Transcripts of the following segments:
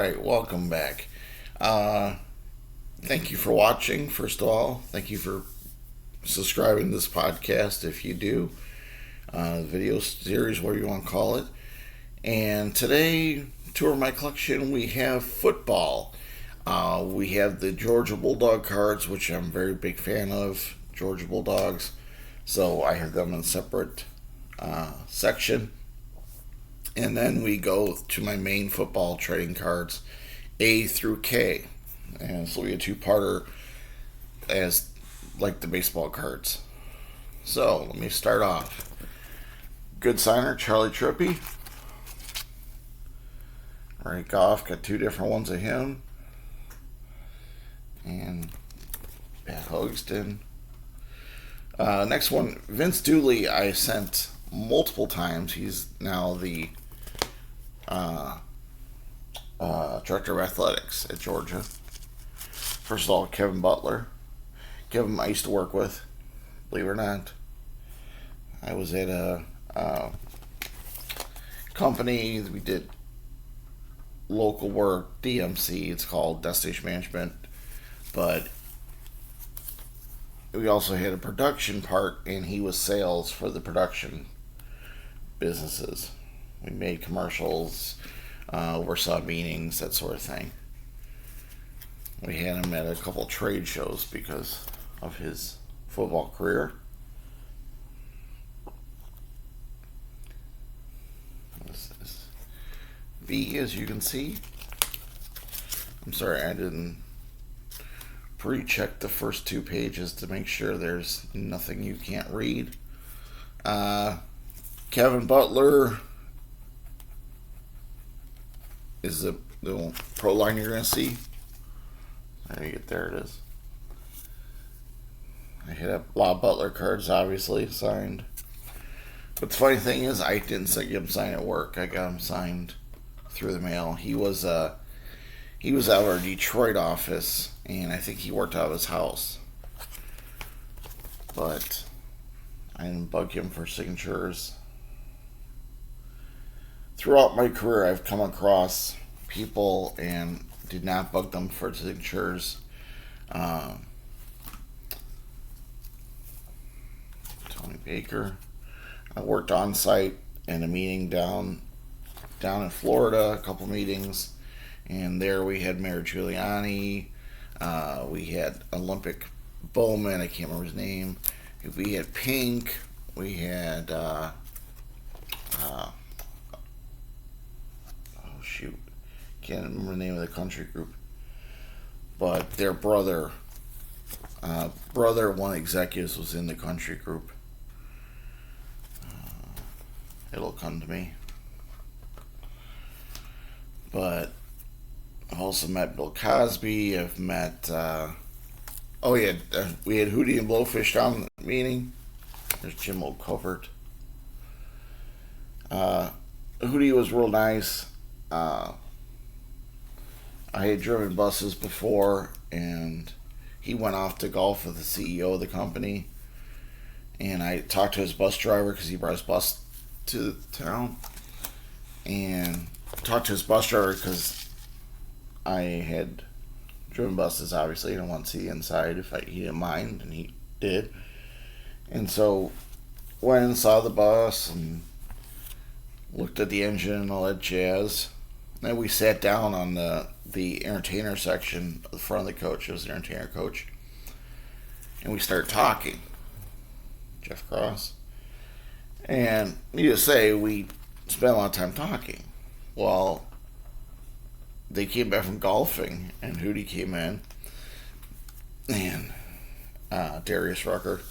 right, welcome back. Uh, Thank you for watching, first of all. Thank you for subscribing to this podcast if you do. Video series, whatever you want to call it. And today, tour my collection, we have football. We have the Georgia Bulldog cards, which I'm a very big fan of, Georgia Bulldogs. So I have them in a separate section. And then we go to my main football trading cards, A through K. And so we have two-parter as like the baseball cards. So let me start off. Good signer, Charlie Trippi. Right, Goff, got two different ones of him. And Pat Hogston. Next one, Vince Dooley, I sent multiple times. He's now the director of athletics at Georgia. First of all, Kevin Butler. Kevin I used to work with, believe it or not. I was at a company. We did local work, DMC. It's called Destination Management. But we also had a production part, and he was sales for the production businesses. We made commercials, oversaw meetings, that sort of thing. We had him at a couple trade shows because of his football career. This is V, as you can see. I'm sorry, I didn't pre-check the first two pages to make sure there's nothing you can't read. Kevin Butler is the pro line you're going to see. There it is. I hit up a lot of Butler cards, obviously, signed. But the funny thing is, I didn't get him signed at work. I got him signed through the mail. He was out of our Detroit office, and I think he worked out of his house. But I didn't bug him for signatures. Throughout my career, I've come across people and did not bug them for signatures. Tony Baker. I worked on site in a meeting down in Florida, a couple meetings, and there we had Mayor Giuliani. We had Olympic Bowman. I can't remember his name. We had Pink. We had can't remember the name of the country group, but their brother, one of the executives was in the country group. It'll come to me. But I've also met Bill Cosby. I've met, we had Hootie and Blowfish down the meeting. There's Jim O'Covert. Hootie was real nice. I had driven buses before, and he went off to golf with the CEO of the company. And I talked to his bus driver because he brought his bus to the town. And talked to his bus driver because I had driven buses, obviously. I didn't want to see inside if he didn't mind, and he did. And so went and saw the bus and looked at the engine and all that jazz. Then we sat down on the entertainer section at the front of the coach. It was the entertainer coach. And we started talking. Jeff Cross. And needless to say, we spent a lot of time talking. Well, they came back from golfing, and Hootie came in. And Darius Rucker.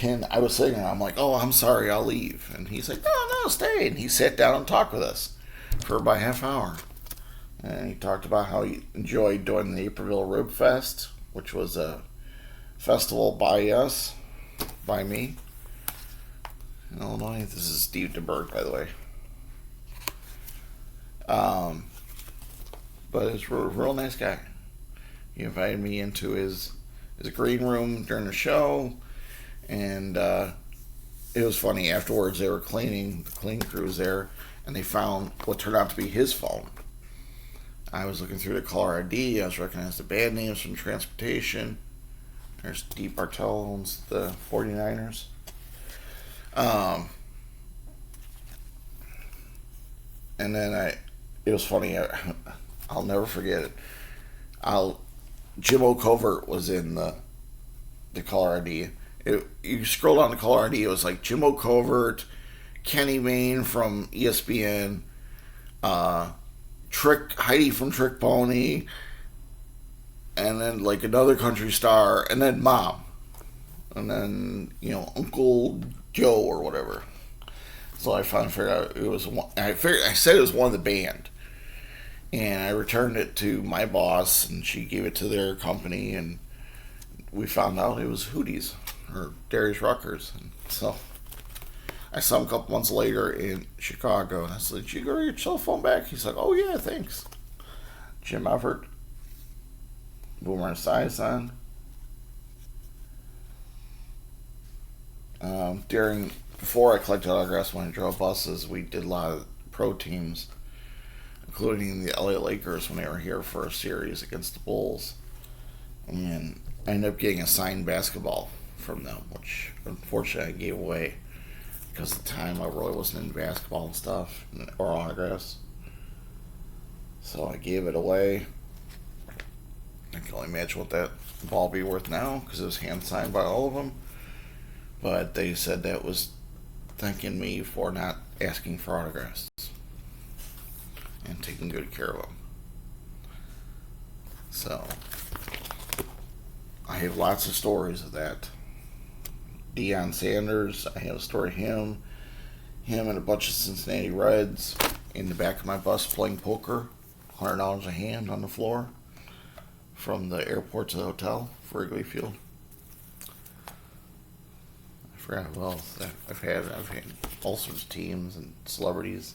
And I was sitting there, I'm like, oh, I'm sorry, I'll leave. And he's like, no, stay. And he sat down and talked with us for about half hour. And he talked about how he enjoyed doing the Naperville Rib Fest, which was a festival by me, in Illinois. This is Steve DeBerg, by the way. But he's a real nice guy. He invited me into his green room during the show, and it was funny. Afterwards, they were cleaning, the clean crew was there, and they found what turned out to be his phone. I was looking through the caller ID. I was recognizing the band names from transportation. There's Dee Bartel owns the 49ers. And then it was funny. I'll never forget it. Jim O'Covert was in the caller ID. You scroll down the caller ID, it was like Jim O'Covert, Kenny Mayne from ESPN, Heidi from Trick Pony, and then like another country star, and then Mom, and then Uncle Joe or whatever. So I finally figured out it was one. I said it was one of the band, and I returned it to my boss, and she gave it to their company, and we found out it was Hootie's or Darius Ruckers. And so I saw him a couple months later in Chicago, and I said, "Did you get your cell phone back?" He's like, "Oh yeah, thanks." Jim Everett, Boomer Esiason. Before I collected autographs when I drove buses, we did a lot of pro teams, including the LA Lakers when they were here for a series against the Bulls. And I ended up getting a signed basketball from them, which unfortunately I gave away because at the time I really wasn't into basketball and stuff, or autographs. So I gave it away. I can only imagine what that ball be worth now because it was hand signed by all of them. But they said that was thanking me for not asking for autographs and taking good care of them. So I have lots of stories of that. Deion Sanders, I have a story of him and a bunch of Cincinnati Reds in the back of my bus playing poker, $100 a hand on the floor from the airport to the hotel for Wrigley Field. I forgot who else I've had all sorts of teams and celebrities.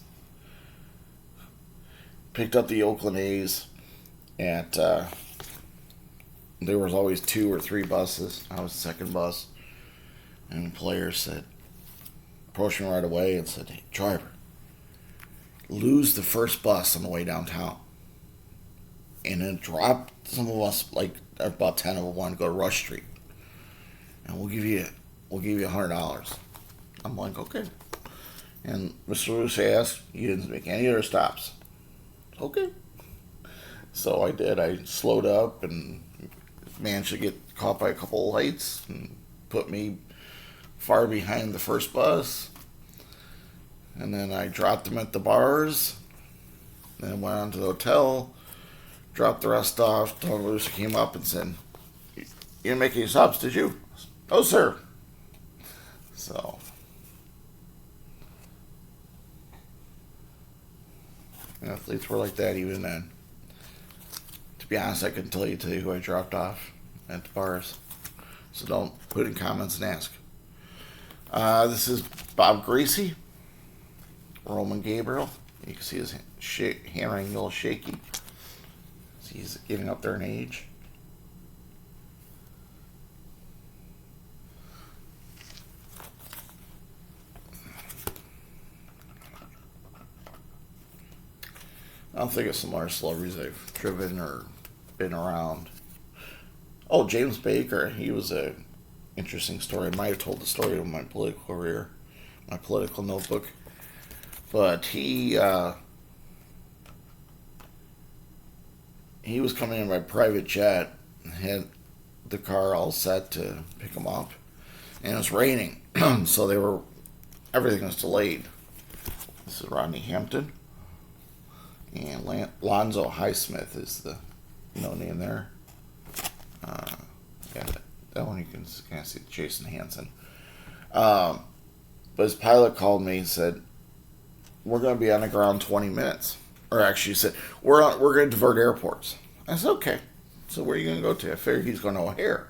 Picked up the Oakland A's at there was always 2 or 3 buses. I was the second bus, and the player approached me right away and said, "Hey, driver, lose the first bus on the way downtown, and then drop some of us, like about 10 of them, want to go to Rush Street, and we'll give you $100." I'm like, okay. And Mr. Lewis asked, "You didn't make any other stops?" Okay. So I did. I slowed up and managed to get caught by a couple of lights and put me far behind the first bus. And then I dropped them at the bars. Then went on to the hotel, dropped the rest off. Tony Lewis came up and said, "You didn't make any stops, did you?" "No, sir." So athletes were like that even then. To be honest, I couldn't tell you who I dropped off at the bars. So don't put in comments and ask. This is Bob Gracie, Roman Gabriel. You can see his handwriting a little shaky. He's getting up there in age. I don't think of some other celebrities I've driven or been around. Oh, James Baker. He was a interesting story. I might have told the story of my political career, my political notebook. But he was coming in by private jet and had the car all set to pick him up. And it was raining, so everything was delayed. This is Rodney Hampton. And Lonzo Highsmith is the name there. Yeah, that one you can kind of see Jason Hansen. But his pilot called me and said, "We're going to be on the ground 20 minutes." Or actually, he said, we're going to divert airports. I said, okay. So where are you going to go to? I figured he's going to O'Hare,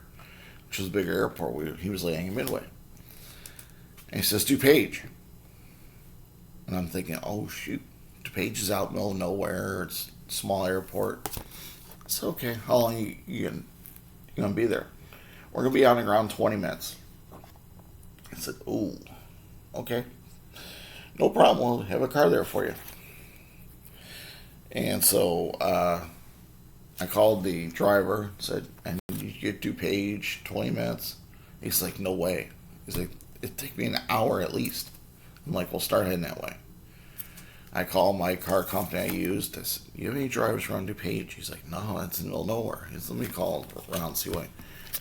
which is a bigger airport. He was landing in Midway. And he says, "DuPage." And I'm thinking, oh, shoot. DuPage is out in the middle of nowhere. It's a small airport. It's okay. How long you going to be there? "We're going to be on the ground 20 minutes. I said, "Oh, okay. No problem. We'll have a car there for you." And so I called the driver, said, "I need you to get DuPage 20 minutes." He's like, "No way." He's like, "It'd take me an hour at least." I'm like, "We'll start heading that way." I call my car company I used. I said, "You have any drivers around DuPage?" He's like, "No, that's in the middle of nowhere." He said, "Let me call around and see what."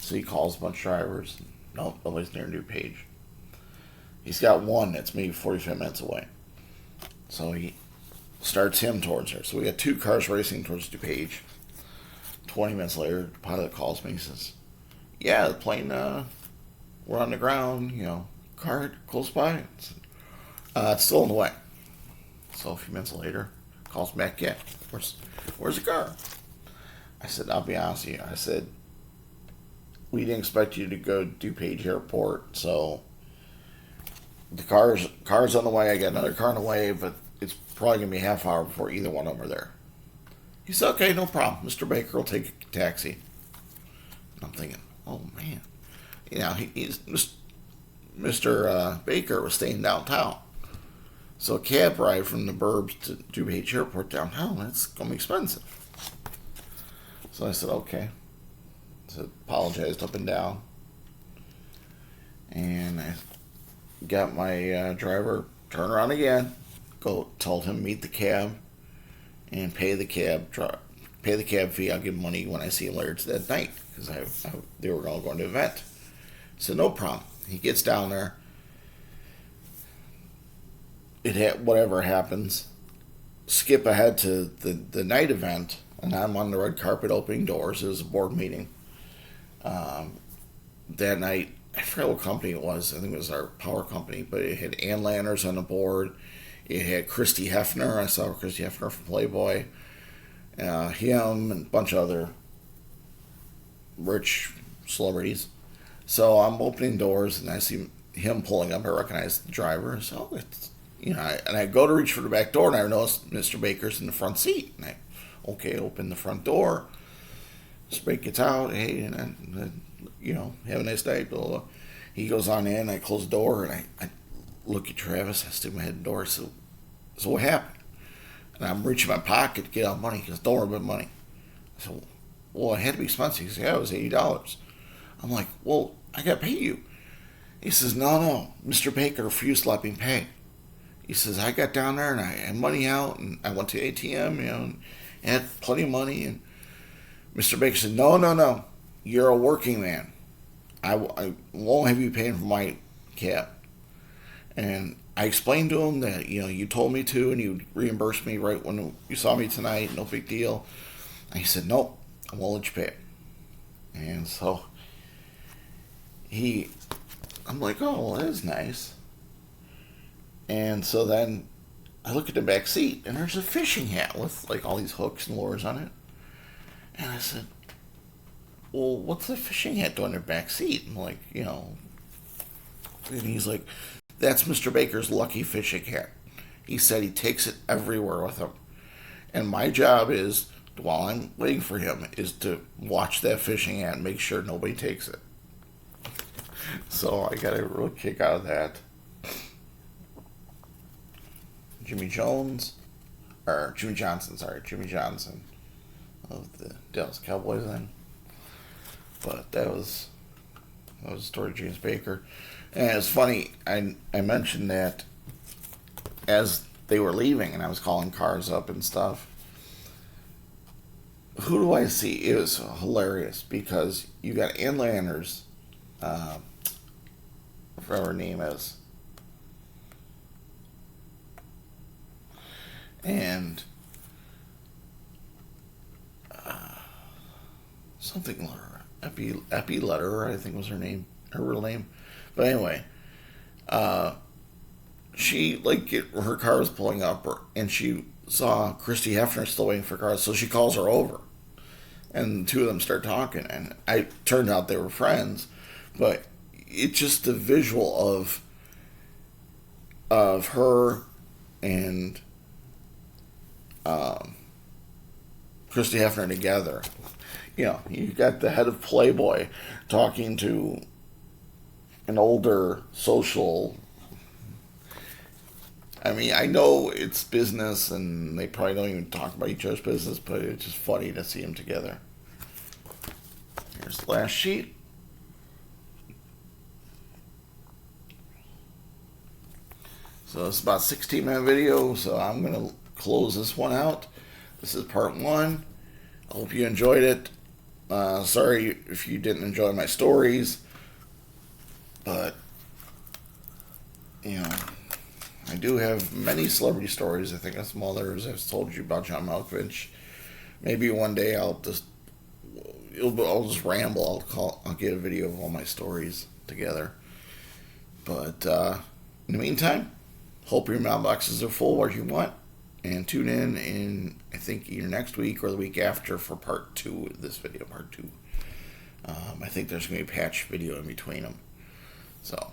So he calls a bunch of drivers. Nope, nobody's near DuPage. He's got one that's maybe 45 minutes away. So he starts him towards her. So we got two cars racing towards DuPage. 20 minutes later, the pilot calls me. He says, "Yeah, the plane, we're on the ground, car close by." It's still in the way. So a few minutes later, calls me back. "Yeah, where's the car?" I said, "I'll be honest with you." I said, "We didn't expect you to go to DuPage Airport, so the car's on the way. I got another car on the way, but it's probably gonna be a half hour before either one of them are there." He said, "Okay, no problem. Mr. Baker will take a taxi." And I'm thinking, oh man, he's Mr. Baker was staying downtown, so a cab ride from the burbs to DuPage Airport downtown, that's gonna be expensive. So I said, "Okay." So apologized up and down, and I got my driver turn around again, told him meet the cab and pay the cab fee. I'll give him money when I see him later that night because they were all going to an event. So no problem. He gets down there. Whatever happens. Skip ahead to the night event, and I'm on the red carpet opening doors. It was a board meeting. That night, I forget what company it was. I think it was our power company, but it had Ann Landers on the board. It had Christy Hefner. I saw Christy Hefner from Playboy. Him and a bunch of other rich celebrities. So I'm opening doors and I see him pulling up. I recognize the driver. So it's and I go to reach for the back door and I notice Mr. Baker's in the front seat. And I open the front door. Mr. Baker gets out. Hey, and have a nice day. Blah, blah, blah. He goes on in. I close the door and I look at Travis. I stick my head in the door. So what happened? And I'm reaching my pocket to get out money because don't worry about money. I said, "Well, it had to be expensive." He said, "Yeah, it was $80. I'm like, "Well, I got to pay you." He says, "No. Mr. Baker refused to let me pay." He says, "I got down there and I had money out and I went to ATM, and had plenty of money." And Mr. Baker said, No. You're a working man. I won't have you paying for my cab." And I explained to him that, you told me to and you reimbursed me right when you saw me tonight, no big deal. And he said, "Nope, I won't let you pay it." And so I'm like, "Oh, well, that is nice." And so then I look at the back seat and there's a fishing hat with like all these hooks and lures on it. And I said, "Well, what's the fishing hat doing in the back seat?" And and he's like, "That's Mr. Baker's lucky fishing hat. He said he takes it everywhere with him. And my job is, while I'm waiting for him, is to watch that fishing hat and make sure nobody takes it." So I got a real kick out of that. Jimmy Johnson of the Dallas Cowboys then. But that was the story of James Baker. And it's funny, I mentioned that as they were leaving and I was calling cars up and stuff. Who do I see? It was hilarious because you got Ann Landers, whatever her name is, and something Epi Letter, I think was her name, her real name. But anyway, she her car was pulling up, and she saw Christy Hefner still waiting for cars, so she calls her over, and the two of them start talking, and I turned out they were friends, but it's just the visual of her and Christy Hefner together. You got the head of Playboy talking to an older social I mean, I know it's business, and they probably don't even talk about each other's business, but it's just funny to see them together. Here's the last sheet. So it's about a 16-minute video, so I'm going to close this one out. This is part one. I hope you enjoyed it. Sorry if you didn't enjoy my stories, but, you know, I do have many celebrity stories. I think some others I've told you about John Malkovich. Maybe one day I'll just ramble. I'll get a video of all my stories together. But in the meantime, hope your mailboxes are full where you want, and tune in I think either next week or the week after for part two of this video. Part two. I think there's going to be a patch video in between them. So,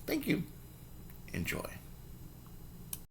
thank you. Enjoy.